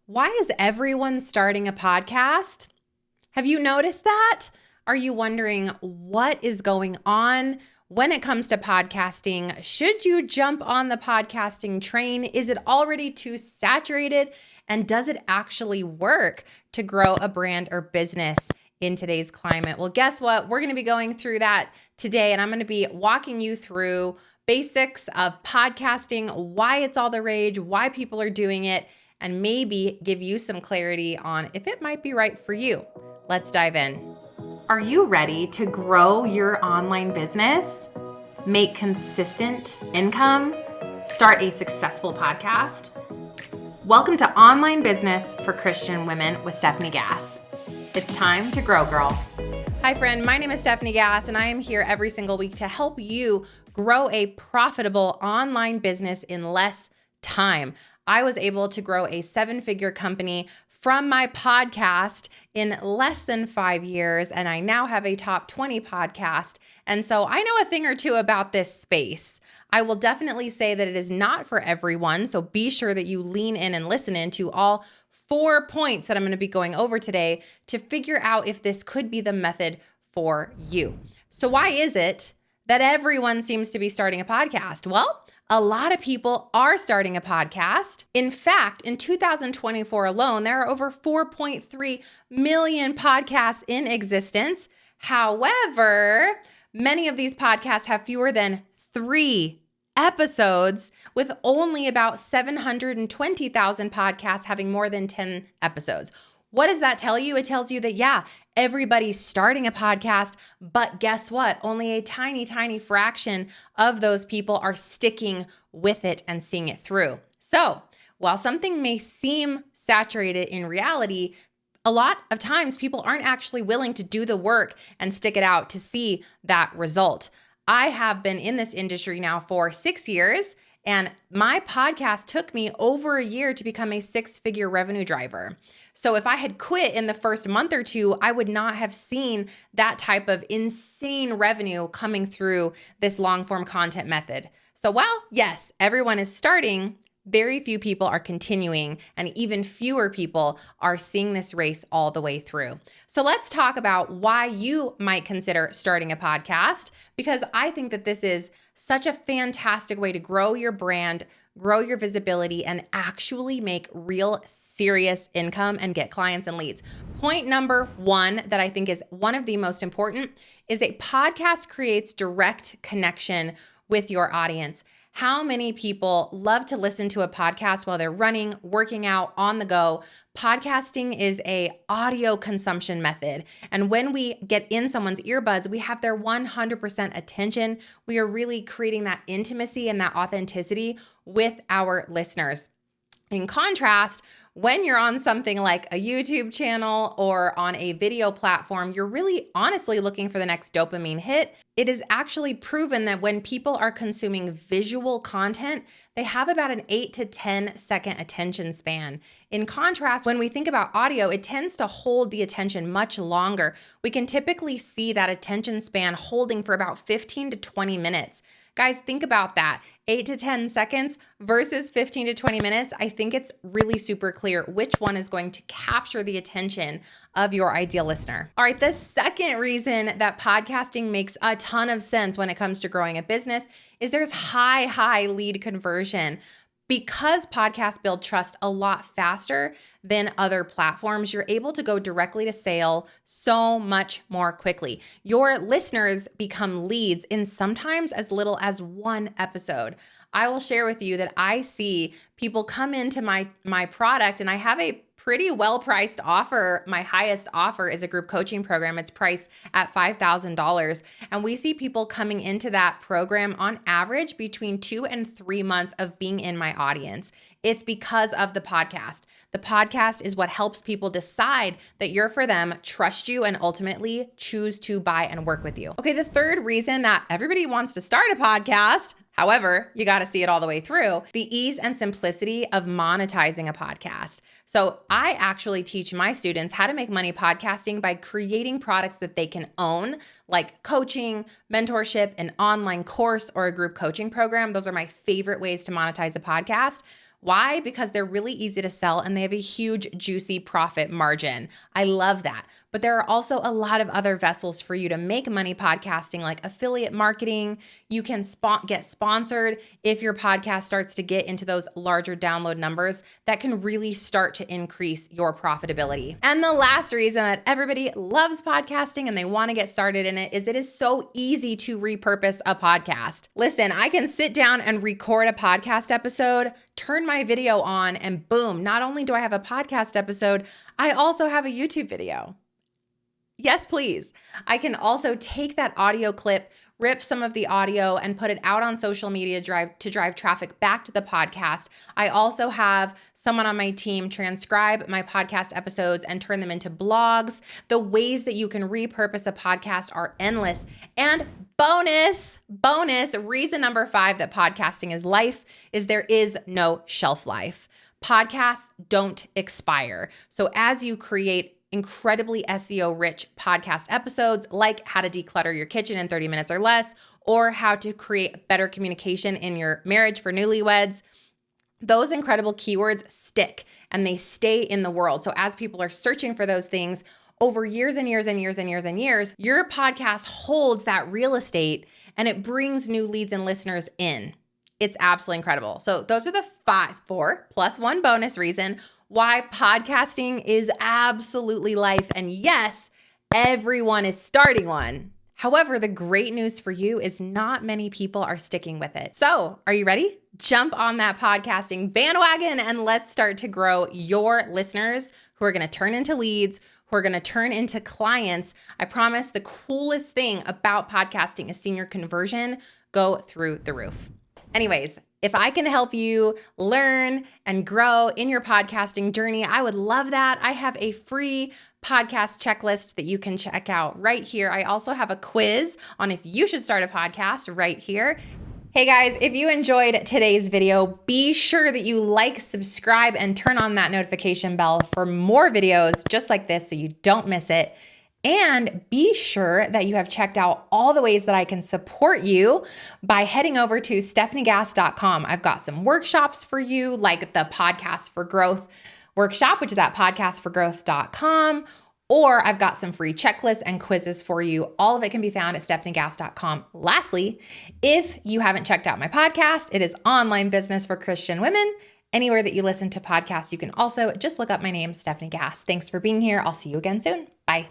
Why is everyone starting a podcast? Have you noticed that? Are you wondering what is going on when it comes to podcasting? Should you jump on the podcasting train? Is it already too saturated? And does it actually work to grow a brand or business in today's climate? Well, guess what? We're going to be going through that today, and I'm going to be walking you through basics of podcasting, why it's all the rage, why people are doing it, and maybe give you some clarity on if it might be right for you. Let's dive in. Are you ready to grow your online business, make consistent income, start a successful podcast? Welcome to Online Business for Christian Women with Stephanie Gass. It's time to grow, girl. Hi, friend. My name is Stephanie Gass, and I am here every single week to help you grow a profitable online business in less time. I was able to grow a 7-figure company from my podcast in less than 5 years, and I now have a top 20 podcast. And so I know a thing or two about this space. I will definitely say that it is not for everyone, so be sure that you lean in and listen into all 4 points that I'm going to be going over today to figure out if this could be the method for you. So why is it that everyone seems to be starting a podcast? Well, a lot of people are starting a podcast. In fact, in 2024 alone, there are over 4.3 million podcasts in existence. However, many of these podcasts have fewer than 3 episodes, with only about 720,000 podcasts having more than 10 episodes. What does that tell you? It tells you that, everybody's starting a podcast, but guess what? Only a tiny, tiny fraction of those people are sticking with it and seeing it through. So while something may seem saturated in reality, a lot of times people aren't actually willing to do the work and stick it out to see that result. I have been in this industry now for 6 years, and my podcast took me over a year to become a 6-figure revenue driver. So if I had quit in the first month or two, I would not have seen that type of insane revenue coming through this long-form content method. So while, yes, everyone is starting, very few people are continuing, and even fewer people are seeing this race all the way through. So let's talk about why you might consider starting a podcast, because I think that this is such a fantastic way to grow your brand, grow your visibility, and actually make real serious income and get clients and leads. Point number 1 that I think is one of the most important is a podcast creates direct connection with your audience. How many people love to listen to a podcast while they're running, working out, on the go? Podcasting is an audio consumption method. And when we get in someone's earbuds, we have their 100% attention. We are really creating that intimacy and that authenticity with our listeners. In contrast, when you're on something like a YouTube channel or on a video platform, you're really honestly looking for the next dopamine hit. It is actually proven that when people are consuming visual content, they have about an 8 to 10 second attention span. In contrast, when we think about audio, it tends to hold the attention much longer. We can typically see that attention span holding for about 15 to 20 minutes. Guys, think about that. 8 to 10 seconds versus 15 to 20 minutes. I think it's really super clear which one is going to capture the attention of your ideal listener. All right, the second reason that podcasting makes a ton of sense when it comes to growing a business is there's high lead conversion. Because podcasts build trust a lot faster than other platforms, you're able to go directly to sale so much more quickly. Your listeners become leads in sometimes as little as 1 episode. I will share with you that I see people come into my product, and I have a pretty well-priced offer. My highest offer is a group coaching program. It's priced at $5,000. And we see people coming into that program on average between 2 and 3 months of being in my audience. It's because of the podcast. The podcast is what helps people decide that you're for them, trust you, and ultimately choose to buy and work with you. Okay, the third reason that everybody wants to start a podcast, however, you got to see it all the way through, the ease and simplicity of monetizing a podcast. So I actually teach my students how to make money podcasting by creating products that they can own, like coaching, mentorship, an online course, or a group coaching program. Those are my favorite ways to monetize a podcast. Why? Because they're really easy to sell and they have a huge, juicy profit margin. I love that. But there are also a lot of other vessels for you to make money podcasting, like affiliate marketing. You can get sponsored if your podcast starts to get into those larger download numbers that can really start to increase your profitability. And the last reason that everybody loves podcasting and they want to get started in it is it is so easy to repurpose a podcast. Listen, I can sit down and record a podcast episode, turn my video on, and boom, not only do I have a podcast episode, I also have a YouTube video. Yes, please. I can also take that audio clip, rip some of the audio, and put it out on social media to drive traffic back to the podcast. I also have someone on my team transcribe my podcast episodes and turn them into blogs. The ways that you can repurpose a podcast are endless. And bonus, reason number 5 that podcasting is life is there is no shelf life. Podcasts don't expire. So as you create incredibly SEO rich podcast episodes like how to declutter your kitchen in 30 minutes or less, or how to create better communication in your marriage for newlyweds, those incredible keywords stick and they stay in the world. So as people are searching for those things over years and years and years and years and years, your podcast holds that real estate and it brings new leads and listeners in. It's absolutely incredible. So those are the 4 plus 1 bonus reason why podcasting is absolutely life. And yes, everyone is starting one. However, the great news for you is not many people are sticking with it. So are you ready? Jump on that podcasting bandwagon and let's start to grow your listeners who are going to turn into leads, who are going to turn into clients. I promise the coolest thing about podcasting is seeing your conversion go through the roof. Anyways, if I can help you learn and grow in your podcasting journey, I would love that. I have a free podcast checklist that you can check out right here. I also have a quiz on if you should start a podcast right here. Hey guys, if you enjoyed today's video, be sure that you like, subscribe, and turn on that notification bell for more videos just like this so you don't miss it. And be sure that you have checked out all the ways that I can support you by heading over to stephaniegass.com. I've got some workshops for you, like the Podcast for Growth workshop, which is at podcastforgrowth.com. Or I've got some free checklists and quizzes for you. All of it can be found at stephaniegass.com. Lastly, if you haven't checked out my podcast, it is Online Business for Christian Women. Anywhere that you listen to podcasts, you can also just look up my name, Stephanie Gass. Thanks for being here. I'll see you again soon. Bye.